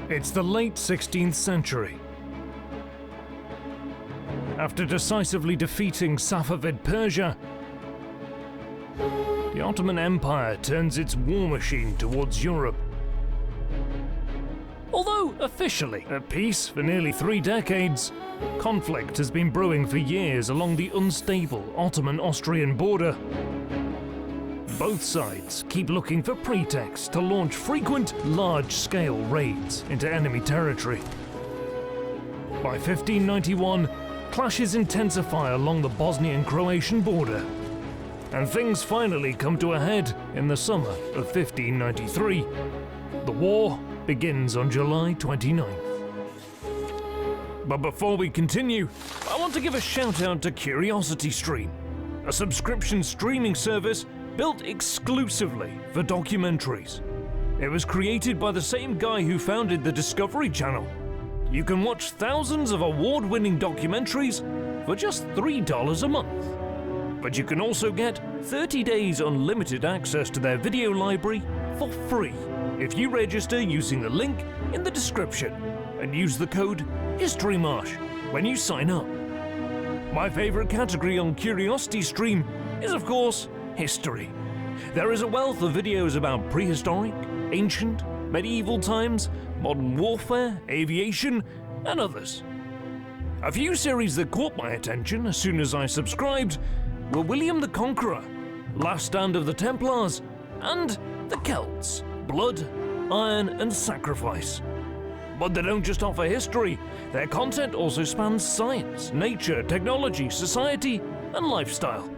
It's the late 16th century. After decisively defeating Safavid Persia, the Ottoman Empire turns its war machine towards Europe. Although officially at peace for nearly 3 decades, conflict has been brewing for years along the unstable Ottoman-Austrian border. Both sides keep looking for pretexts to launch frequent, large-scale raids into enemy territory. By 1591, clashes intensify along the Bosnian-Croatian border, and things finally come to a head in the summer of 1593. The war begins on July 29th. But before we continue, I want to give a shout out to CuriosityStream, a subscription streaming service built exclusively for documentaries. It was created by the same guy who founded the Discovery Channel. You can watch thousands of award-winning documentaries for just $3 a month. But you can also get 30 days unlimited access to their video library for free if you register using the link in the description and use the code HistoryMarche when you sign up. My favorite category on CuriosityStream is, of course, history. There is a wealth of videos about prehistoric, ancient, medieval times, modern warfare, aviation, and others. A few series that caught my attention as soon as I subscribed were William the Conqueror, Last Stand of the Templars, and the Celts, Blood, Iron, and Sacrifice. But they don't just offer history, their content also spans science, nature, technology, society, and lifestyle.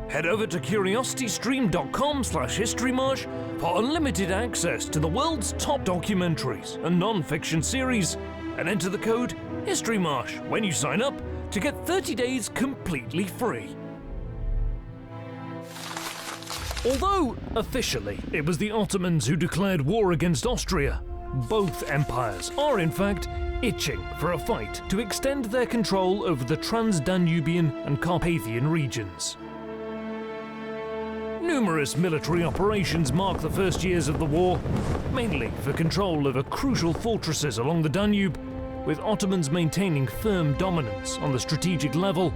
Head over to curiositystream.com/historymarche for unlimited access to the world's top documentaries and non-fiction series, and enter the code HistoryMarche when you sign up to get 30 days completely free. Although officially it was the Ottomans who declared war against Austria, both empires are in fact itching for a fight to extend their control over the Trans-Danubian and Carpathian regions. Numerous military operations mark the first years of the war, mainly for control over crucial fortresses along the Danube, with Ottomans maintaining firm dominance on the strategic level,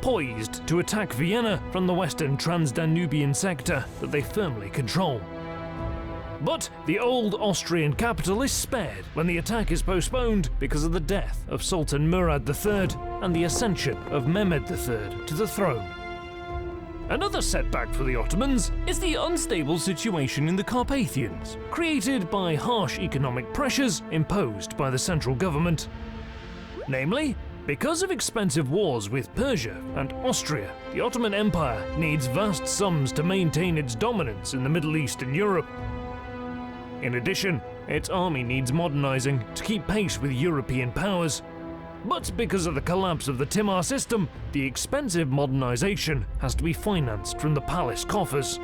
poised to attack Vienna from the western Trans-Danubian sector that they firmly control. But the old Austrian capital is spared when the attack is postponed because of the death of Sultan Murad III and the ascension of Mehmed III to the throne. Another setback for the Ottomans is the unstable situation in the Carpathians, created by harsh economic pressures imposed by the central government. Namely, because of expensive wars with Persia and Austria, the Ottoman Empire needs vast sums to maintain its dominance in the Middle East and Europe. In addition, its army needs modernizing to keep pace with European powers. But because of the collapse of the Timar system, the expensive modernization has to be financed from the palace coffers.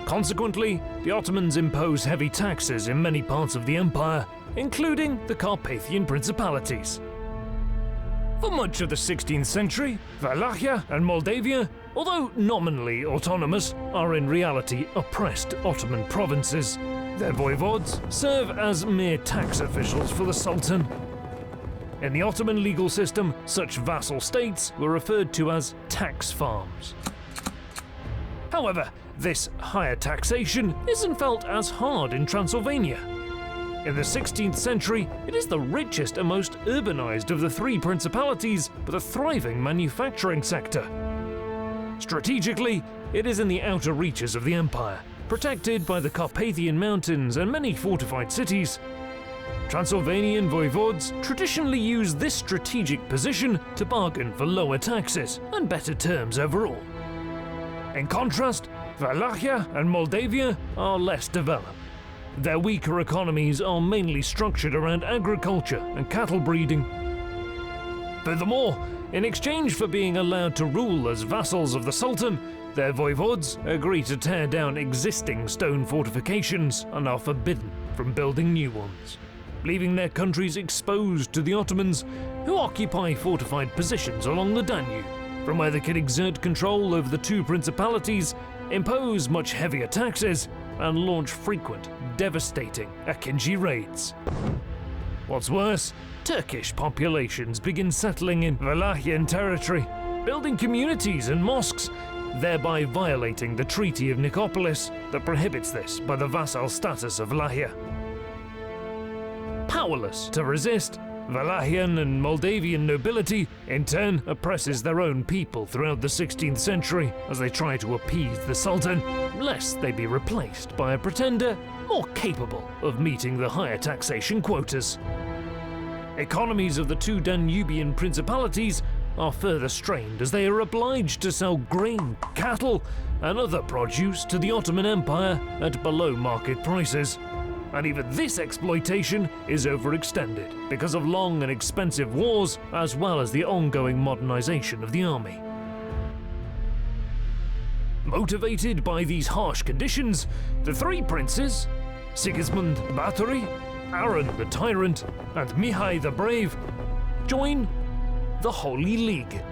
Consequently, the Ottomans impose heavy taxes in many parts of the empire, including the Carpathian principalities. For much of the 16th century, Wallachia and Moldavia, although nominally autonomous, are in reality oppressed Ottoman provinces. Their voivodes serve as mere tax officials for the Sultan. In the Ottoman legal system, such vassal states were referred to as tax farms. However, this higher taxation isn't felt as hard in Transylvania. In the 16th century, it is the richest and most urbanized of the 3 principalities with a thriving manufacturing sector. Strategically, it is in the outer reaches of the empire, protected by the Carpathian Mountains and many fortified cities. Transylvanian voivodes traditionally use this strategic position to bargain for lower taxes and better terms overall. In contrast, Wallachia and Moldavia are less developed. Their weaker economies are mainly structured around agriculture and cattle breeding. Furthermore, in exchange for being allowed to rule as vassals of the Sultan, their voivodes agree to tear down existing stone fortifications and are forbidden from building new ones, leaving their countries exposed to the Ottomans, who occupy fortified positions along the Danube, from where they can exert control over the 2 principalities, impose much heavier taxes, and launch frequent, devastating Akinji raids. What's worse, Turkish populations begin settling in Wallachian territory, building communities and mosques, thereby violating the Treaty of Nicopolis that prohibits this by the vassal status of Wallachia. Powerless to resist, Wallachian and Moldavian nobility in turn oppresses their own people throughout the 16th century as they try to appease the Sultan, lest they be replaced by a pretender more capable of meeting the higher taxation quotas. Economies of the two Danubian principalities are further strained as they are obliged to sell grain, cattle, and other produce to the Ottoman Empire at below market prices. And even this exploitation is overextended because of long and expensive wars, as well as the ongoing modernization of the army. Motivated by these harsh conditions, the three princes, Sigismund the Bathory, Aaron the Tyrant, and Mihai the Brave, join the Holy League.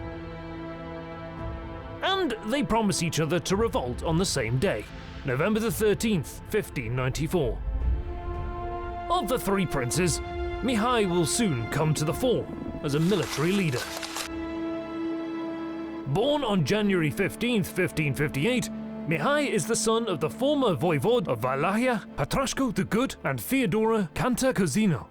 And they promise each other to revolt on the same day, November the 13th, 1594. Of the three princes, Mihai will soon come to the fore as a military leader. Born on January 15th, 1558, Mihai is the son of the former voivode of Wallachia, Patrasco the Good, and Theodora Cantacuzino.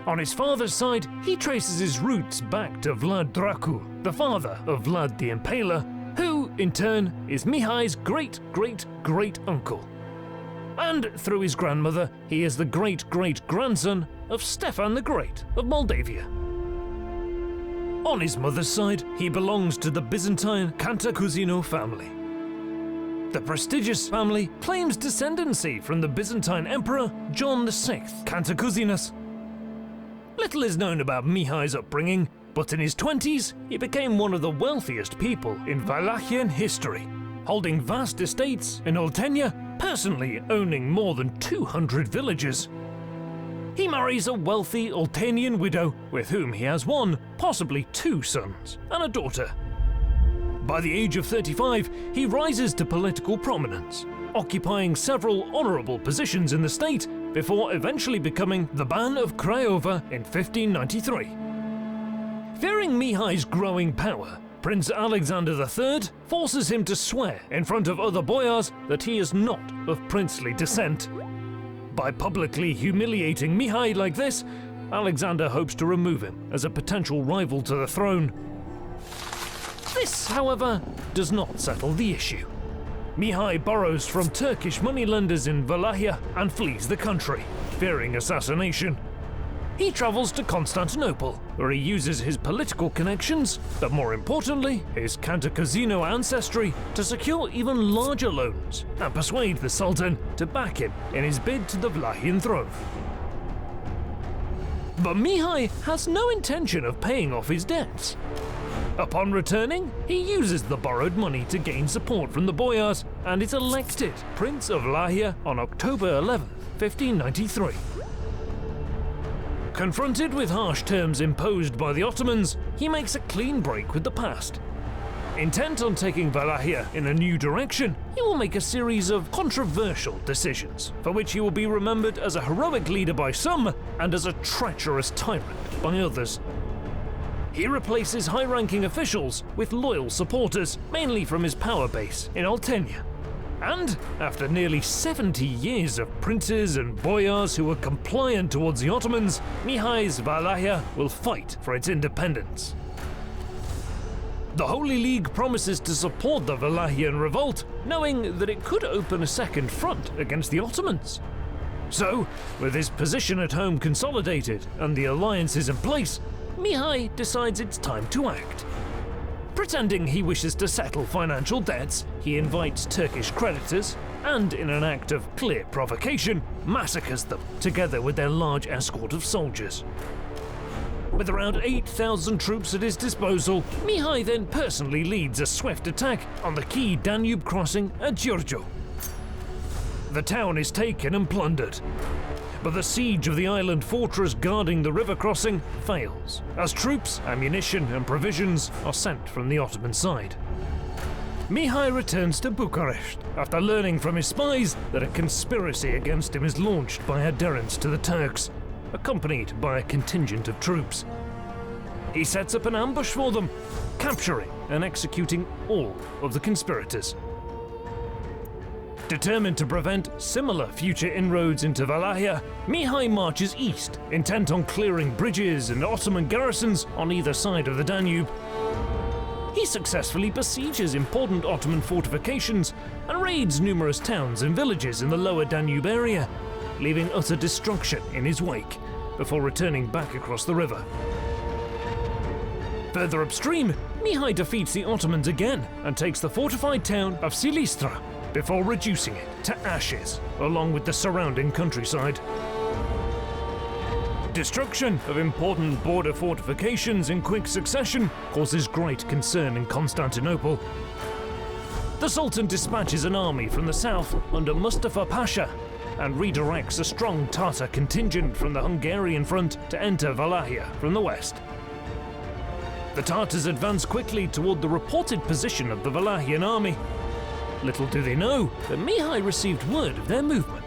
On his father's side, he traces his roots back to Vlad Dracul, the father of Vlad the Impaler, who, in turn, is Mihai's great-great-great-uncle. And through his grandmother, he is the great-great-grandson of Stefan the Great of Moldavia. On his mother's side, he belongs to the Byzantine Cantacuzino family. The prestigious family claims descendancy from the Byzantine Emperor John VI Cantacuzinus. Little is known about Mihai's upbringing, but in his 20s, he became one of the wealthiest people in Wallachian history, holding vast estates in Oltenia, personally owning more than 200 villages. He marries a wealthy Oltenian widow with whom he has one, possibly two sons, and a daughter. By the age of 35, he rises to political prominence, occupying several honourable positions in the state before eventually becoming the Ban of Craiova in 1593. Fearing Mihai's growing power, Prince Alexander III forces him to swear in front of other boyars that he is not of princely descent. By publicly humiliating Mihai like this, Alexander hopes to remove him as a potential rival to the throne. This, however, does not settle the issue. Mihai borrows from Turkish moneylenders in Wallachia and flees the country, fearing assassination. He travels to Constantinople, where he uses his political connections, but more importantly, his Cantacuzino ancestry, to secure even larger loans and persuade the Sultan to back him in his bid to the Wallachian throne. But Mihai has no intention of paying off his debts. Upon returning, he uses the borrowed money to gain support from the boyars and is elected Prince of Wallachia on October 11, 1593. Confronted with harsh terms imposed by the Ottomans, he makes a clean break with the past. Intent on taking Wallachia in a new direction, he will make a series of controversial decisions, for which he will be remembered as a heroic leader by some and as a treacherous tyrant by others. He replaces high-ranking officials with loyal supporters, mainly from his power base in Oltenia. And, after nearly 70 years of princes and boyars who were compliant towards the Ottomans, Mihai's Wallachia will fight for its independence. The Holy League promises to support the Wallachian revolt, knowing that it could open a second front against the Ottomans. So, with his position at home consolidated and the alliances in place, Mihai decides it's time to act. Pretending he wishes to settle financial debts, he invites Turkish creditors and, in an act of clear provocation, massacres them together with their large escort of soldiers. With around 8,000 troops at his disposal, Mihai then personally leads a swift attack on the key Danube crossing at Giurescu. The town is taken and plundered, but the siege of the island fortress guarding the river crossing fails, as troops, ammunition and provisions are sent from the Ottoman side. Mihai returns to Bucharest after learning from his spies that a conspiracy against him is launched by adherents to the Turks, accompanied by a contingent of troops. He sets up an ambush for them, capturing and executing all of the conspirators. Determined to prevent similar future inroads into Wallachia, Mihai marches east, intent on clearing bridges and Ottoman garrisons on either side of the Danube. He successfully besieges important Ottoman fortifications and raids numerous towns and villages in the lower Danube area, leaving utter destruction in his wake, before returning back across the river. Further upstream, Mihai defeats the Ottomans again and takes the fortified town of Silistra, before reducing it to ashes, along with the surrounding countryside. Destruction of important border fortifications in quick succession causes great concern in Constantinople. The Sultan dispatches an army from the south under Mustafa Pasha and redirects a strong Tatar contingent from the Hungarian front to enter Wallachia from the west. The Tatars advance quickly toward the reported position of the Wallachian army. Little do they know that Mihai received word of their movement.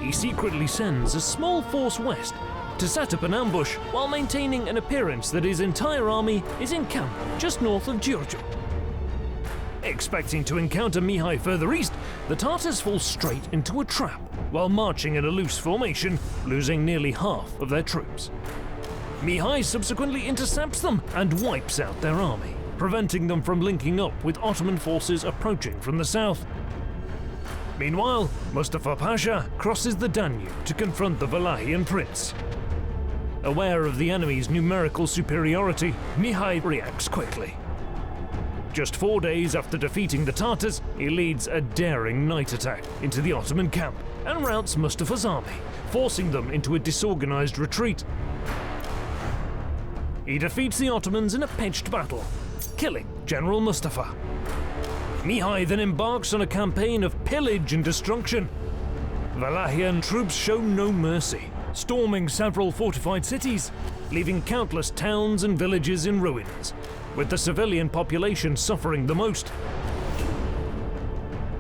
He secretly sends a small force west to set up an ambush while maintaining an appearance that his entire army is encamped just north of Giurescu. Expecting to encounter Mihai further east, the Tatars fall straight into a trap while marching in a loose formation, losing nearly half of their troops. Mihai subsequently intercepts them and wipes out their army, preventing them from linking up with Ottoman forces approaching from the south. Meanwhile, Mustafa Pasha crosses the Danube to confront the Wallachian prince. Aware of the enemy's numerical superiority, Mihai reacts quickly. Just 4 days after defeating the Tatars, he leads a daring night attack into the Ottoman camp and routs Mustafa's army, forcing them into a disorganized retreat. He defeats the Ottomans in a pitched battle, killing General Mustafa. Mihai then embarks on a campaign of pillage and destruction. Wallachian troops show no mercy, storming several fortified cities, leaving countless towns and villages in ruins, with the civilian population suffering the most.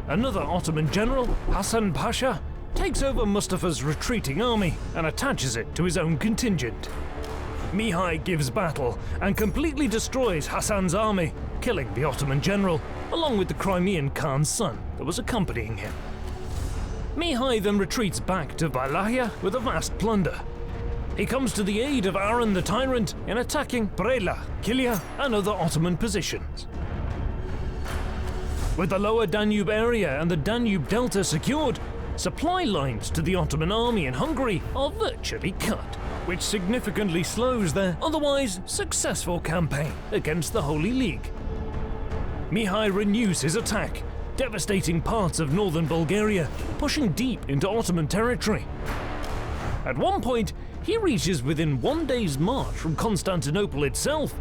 Another Ottoman general, Hasan Pasha, takes over Mustafa's retreating army and attaches it to his own contingent. Mihai gives battle and completely destroys Hasan's army, killing the Ottoman general, along with the Crimean Khan's son that was accompanying him. Mihai then retreats back to Wallachia with a vast plunder. He comes to the aid of Aron the Tyrant in attacking Brela, Kilia, and other Ottoman positions. With the lower Danube area and the Danube Delta secured, supply lines to the Ottoman army in Hungary are virtually cut, which significantly slows their otherwise successful campaign against the Holy League. Mihai renews his attack, devastating parts of northern Bulgaria, pushing deep into Ottoman territory. At one point, he reaches within 1 day's march from Constantinople itself,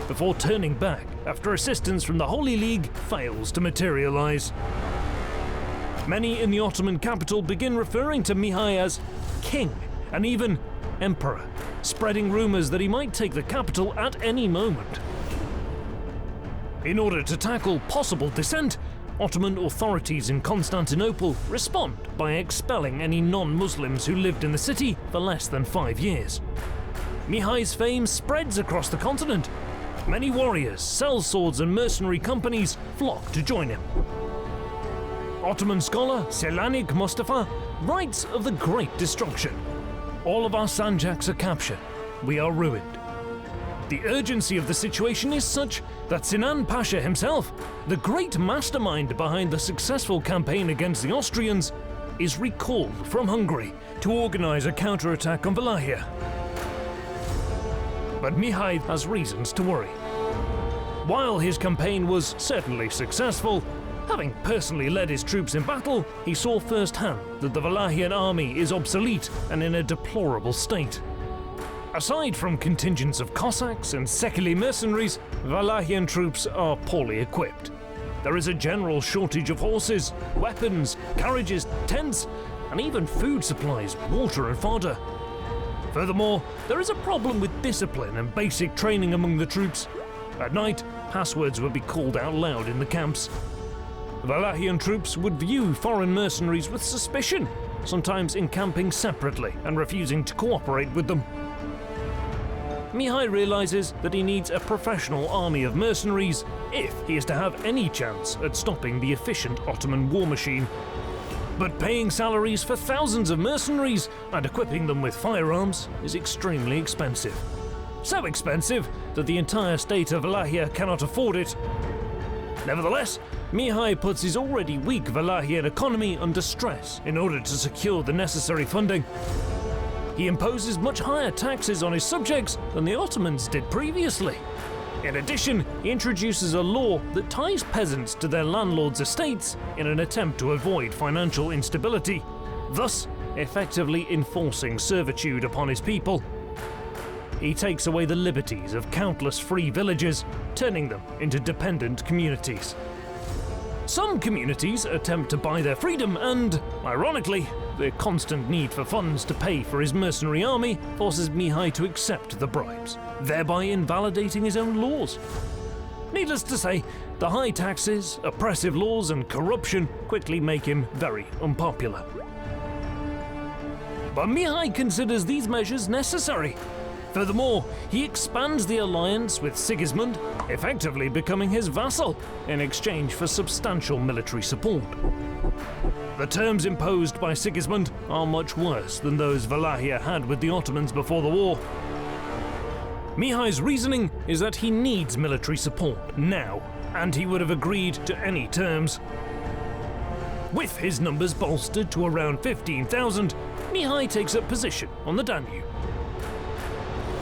before turning back after assistance from the Holy League fails to materialize. Many in the Ottoman capital begin referring to Mihai as king and even emperor, spreading rumors that he might take the capital at any moment. In order to tackle possible dissent, Ottoman authorities in Constantinople respond by expelling any non-Muslims who lived in the city for less than 5 years. Mihai's fame spreads across the continent. Many warriors, sellswords and mercenary companies flock to join him. Ottoman scholar Selanik Mustafa writes of the Great Destruction. All of our Sanjaks are captured. We are ruined. The urgency of the situation is such that Sinan Pasha himself, the great mastermind behind the successful campaign against the Austrians, is recalled from Hungary to organize a counterattack on Wallachia. But Mihai has reasons to worry. While his campaign was certainly successful, having personally led his troops in battle, he saw firsthand that the Wallachian army is obsolete and in a deplorable state. Aside from contingents of Cossacks and Sekeli mercenaries, Wallachian troops are poorly equipped. There is a general shortage of horses, weapons, carriages, tents, and even food supplies, water and fodder. Furthermore, there is a problem with discipline and basic training among the troops. At night, passwords would be called out loud in the camps. Wallachian troops would view foreign mercenaries with suspicion, sometimes encamping separately and refusing to cooperate with them. Mihai realizes that he needs a professional army of mercenaries if he is to have any chance at stopping the efficient Ottoman war machine. But paying salaries for thousands of mercenaries and equipping them with firearms is extremely expensive. So expensive that the entire state of Wallachia cannot afford it. Nevertheless, Mihai puts his already weak Wallachian economy under stress in order to secure the necessary funding. He imposes much higher taxes on his subjects than the Ottomans did previously. In addition, he introduces a law that ties peasants to their landlords' estates in an attempt to avoid financial instability, thus effectively enforcing servitude upon his people. He takes away the liberties of countless free villages, turning them into dependent communities. Some communities attempt to buy their freedom and, ironically, the constant need for funds to pay for his mercenary army forces Mihai to accept the bribes, thereby invalidating his own laws. Needless to say, the high taxes, oppressive laws and corruption quickly make him very unpopular. But Mihai considers these measures necessary. Furthermore, he expands the alliance with Sigismund, effectively becoming his vassal in exchange for substantial military support. The terms imposed by Sigismund are much worse than those Wallachia had with the Ottomans before the war. Mihai's reasoning is that he needs military support now, and he would have agreed to any terms. With his numbers bolstered to around 15,000, Mihai takes up position on the Danube.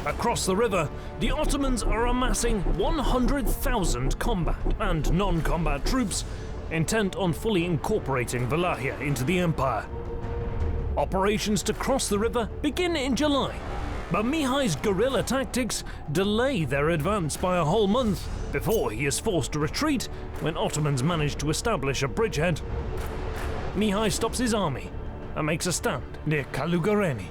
Across the river, the Ottomans are amassing 100,000 combat and non-combat troops, intent on fully incorporating Wallachia into the empire. Operations to cross the river begin in July, but Mihai's guerrilla tactics delay their advance by a whole month before he is forced to retreat when Ottomans manage to establish a bridgehead. Mihai stops his army and makes a stand near Calugareni.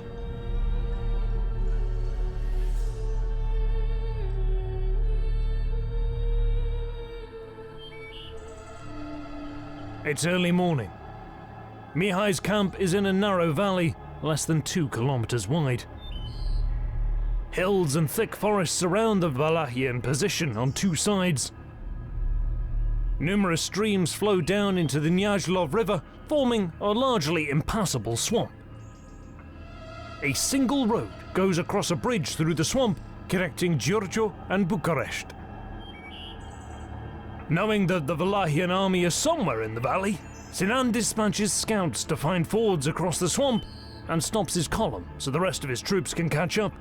It's early morning. Mihai's camp is in a narrow valley, less than 2 kilometers wide. Hills and thick forests surround the Wallachian position on 2 sides. Numerous streams flow down into the Nyajlov River, forming a largely impassable swamp. A single road goes across a bridge through the swamp, connecting Giurescu and Bucharest. Knowing that the Wallachian army is somewhere in the valley, Sinan dispatches scouts to find fords across the swamp and stops his column so the rest of his troops can catch up.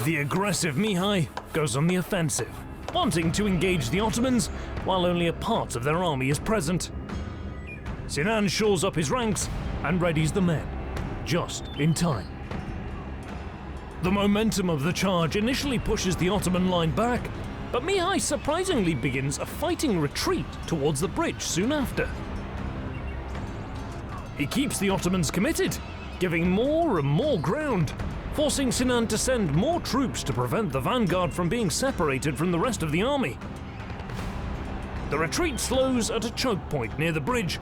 The aggressive Mihai goes on the offensive, wanting to engage the Ottomans while only a part of their army is present. Sinan shores up his ranks and readies the men, just in time. The momentum of the charge initially pushes the Ottoman line back, but Mihai surprisingly begins a fighting retreat towards the bridge soon after. He keeps the Ottomans committed, giving more and more ground, forcing Sinan to send more troops to prevent the vanguard from being separated from the rest of the army. The retreat slows at a choke point near the bridge.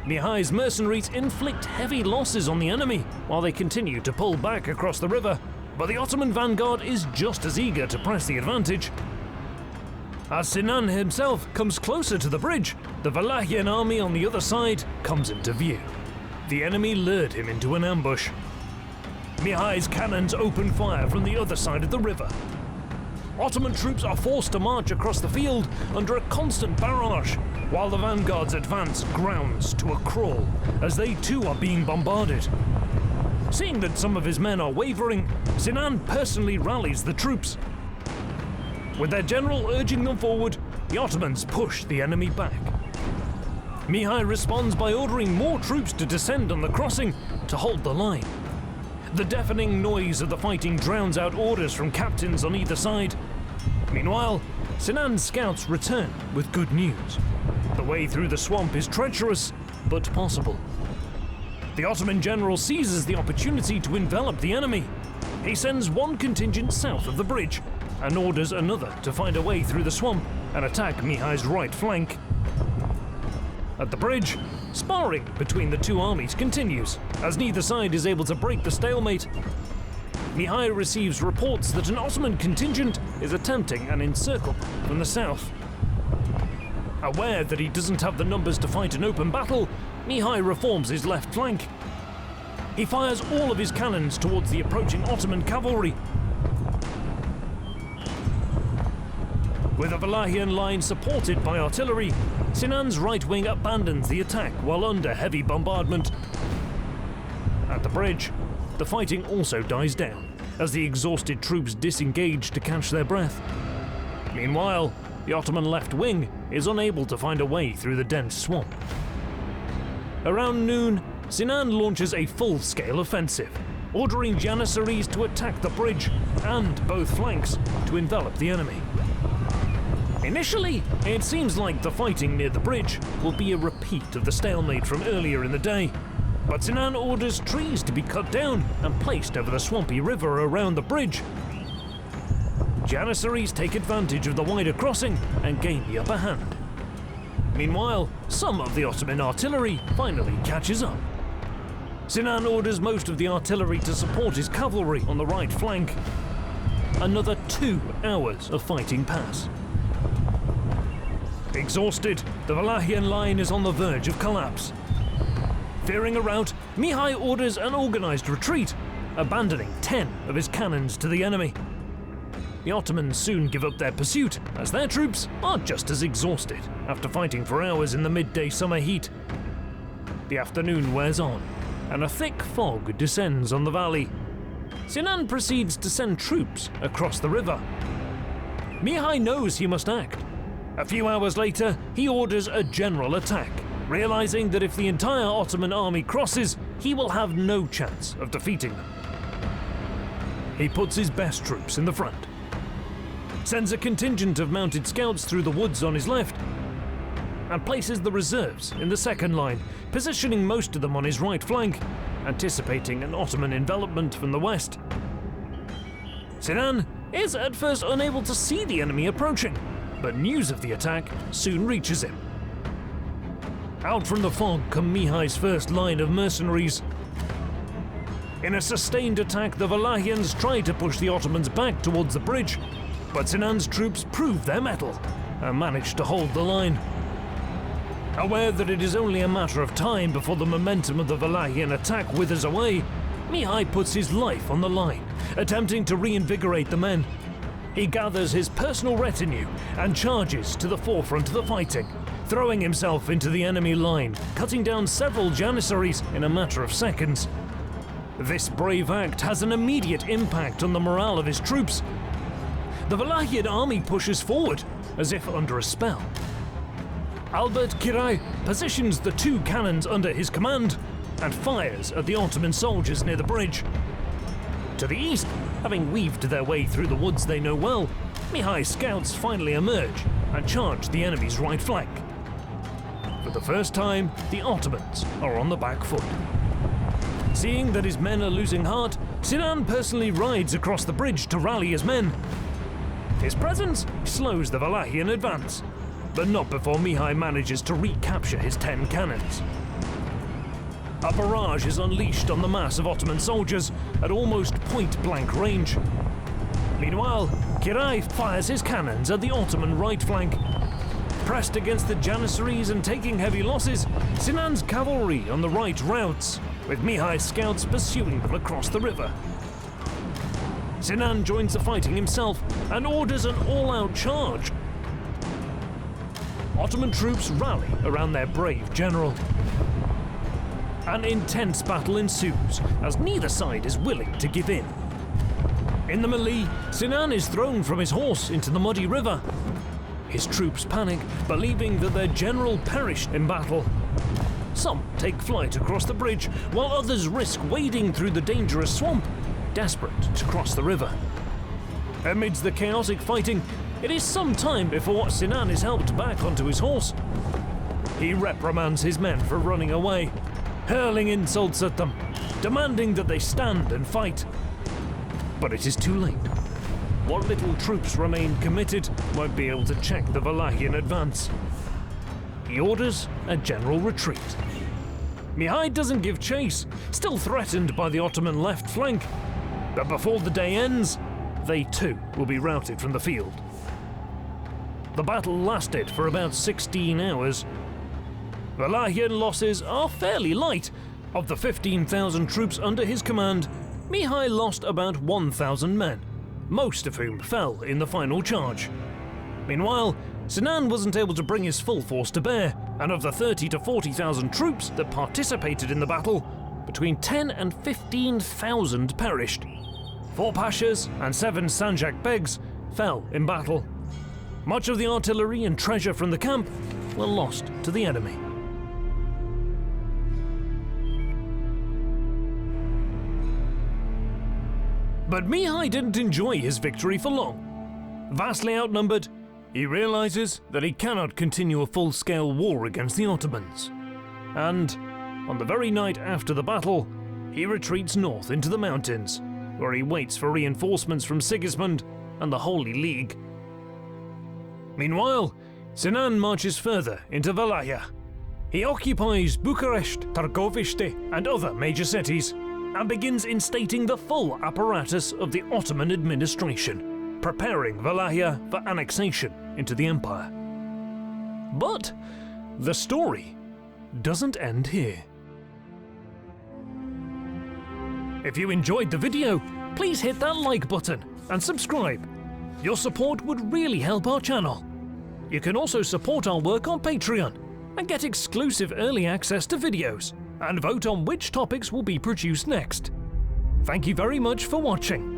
Mihai's mercenaries inflict heavy losses on the enemy while they continue to pull back across the river, but the Ottoman vanguard is just as eager to press the advantage. As Sinan himself comes closer to the bridge, the Wallachian army on the other side comes into view. The enemy lured him into an ambush. Mihai's cannons open fire from the other side of the river. Ottoman troops are forced to march across the field under a constant barrage, while the vanguard's advance grounds to a crawl as they too are being bombarded. Seeing that some of his men are wavering, Sinan personally rallies the troops. With their general urging them forward, the Ottomans push the enemy back. Mihai responds by ordering more troops to descend on the crossing to hold the line. The deafening noise of the fighting drowns out orders from captains on either side. Meanwhile, Sinan's scouts return with good news. The way through the swamp is treacherous, but possible. The Ottoman general seizes the opportunity to envelop the enemy. He sends one contingent south of the bridge, and orders another to find a way through the swamp and attack Mihai's right flank. At the bridge, sparring between the two armies continues, as neither side is able to break the stalemate. Mihai receives reports that an Ottoman contingent is attempting an encircle from the south. Aware that he doesn't have the numbers to fight an open battle, Mihai reforms his left flank. He fires all of his cannons towards the approaching Ottoman cavalry. With a Wallachian line supported by artillery, Sinan's right wing abandons the attack while under heavy bombardment. At the bridge, the fighting also dies down as the exhausted troops disengage to catch their breath. Meanwhile, the Ottoman left wing is unable to find a way through the dense swamp. Around noon, Sinan launches a full-scale offensive, ordering Janissaries to attack the bridge and both flanks to envelop the enemy. Initially, it seems like the fighting near the bridge will be a repeat of the stalemate from earlier in the day, but Sinan orders trees to be cut down and placed over the swampy river around the bridge. Janissaries take advantage of the wider crossing and gain the upper hand. Meanwhile, some of the Ottoman artillery finally catches up. Sinan orders most of the artillery to support his cavalry on the right flank. Another 2 hours of fighting pass. Exhausted, the Wallachian line is on the verge of collapse. Fearing a rout, Mihai orders an organized retreat, abandoning 10 of his cannons to the enemy. The Ottomans soon give up their pursuit, as their troops are just as exhausted after fighting for hours in the midday summer heat. The afternoon wears on, and a thick fog descends on the valley. Sinan proceeds to send troops across the river. Mihai knows he must act. A few hours later, he orders a general attack, realizing that if the entire Ottoman army crosses, he will have no chance of defeating them. He puts his best troops in the front, sends a contingent of mounted scouts through the woods on his left, and places the reserves in the second line, positioning most of them on his right flank, anticipating an Ottoman envelopment from the west. Sinan is at first unable to see the enemy approaching, but news of the attack soon reaches him. Out from the fog come Mihai's first line of mercenaries. In a sustained attack, the Wallachians try to push the Ottomans back towards the bridge, but Sinan's troops prove their mettle and manage to hold the line. Aware that it is only a matter of time before the momentum of the Wallachian attack withers away, Mihai puts his life on the line, attempting to reinvigorate the men. He gathers his personal retinue and charges to the forefront of the fighting, throwing himself into the enemy line, cutting down several Janissaries in a matter of seconds. This brave act has an immediate impact on the morale of his troops. The Wallachian army pushes forward, as if under a spell. Albert Kirai positions the 2 cannons under his command and fires at the Ottoman soldiers near the bridge. To the east, having weaved their way through the woods they know well, Mihai's scouts finally emerge and charge the enemy's right flank. For the first time, the Ottomans are on the back foot. Seeing that his men are losing heart, Sinan personally rides across the bridge to rally his men. His presence slows the Wallachian advance, but not before Mihai manages to recapture his 10 cannons. A barrage is unleashed on the mass of Ottoman soldiers at almost point-blank range. Meanwhile, Kirai fires his cannons at the Ottoman right flank. Pressed against the Janissaries and taking heavy losses, Sinan's cavalry on the right routs, with Mihai's scouts pursuing them across the river. Sinan joins the fighting himself and orders an all-out charge. Ottoman troops rally around their brave general. An intense battle ensues, as neither side is willing to give in. In the melee, Sinan is thrown from his horse into the muddy river. His troops panic, believing that their general perished in battle. Some take flight across the bridge, while others risk wading through the dangerous swamp, desperate to cross the river. Amidst the chaotic fighting, it is some time before Sinan is helped back onto his horse. He reprimands his men for running away, hurling insults at them, demanding that they stand and fight. But it is too late. what little troops remained committed won't be able to check the Wallachian advance. He orders a general retreat. Mihai doesn't give chase, still threatened by the Ottoman left flank. But before the day ends, they too will be routed from the field. The battle lasted for about 16 hours. Wallachian losses are fairly light. Of the 15,000 troops under his command, Mihai lost about 1,000 men, most of whom fell in the final charge. Meanwhile, Sinan wasn't able to bring his full force to bear, and of the 30 to 40,000 troops that participated in the battle, between 10 and 15,000 perished. 4 pashas and 7 sanjak begs fell in battle. Much of the artillery and treasure from the camp were lost to the enemy. But Mihai didn't enjoy his victory for long. Vastly outnumbered, he realizes that he cannot continue a full-scale war against the Ottomans. And, on the very night after the battle, he retreats north into the mountains, where he waits for reinforcements from Sigismund and the Holy League. Meanwhile, Sinan marches further into Wallachia. He occupies Bucharest, Târgoviște, and other major cities, and begins instating the full apparatus of the Ottoman administration, preparing Wallachia for annexation into the empire. But the story doesn't end here. If you enjoyed the video, please hit that like button and subscribe. Your support would really help our channel. You can also support our work on Patreon and get exclusive early access to videos and vote on which topics will be produced next. Thank you very much for watching.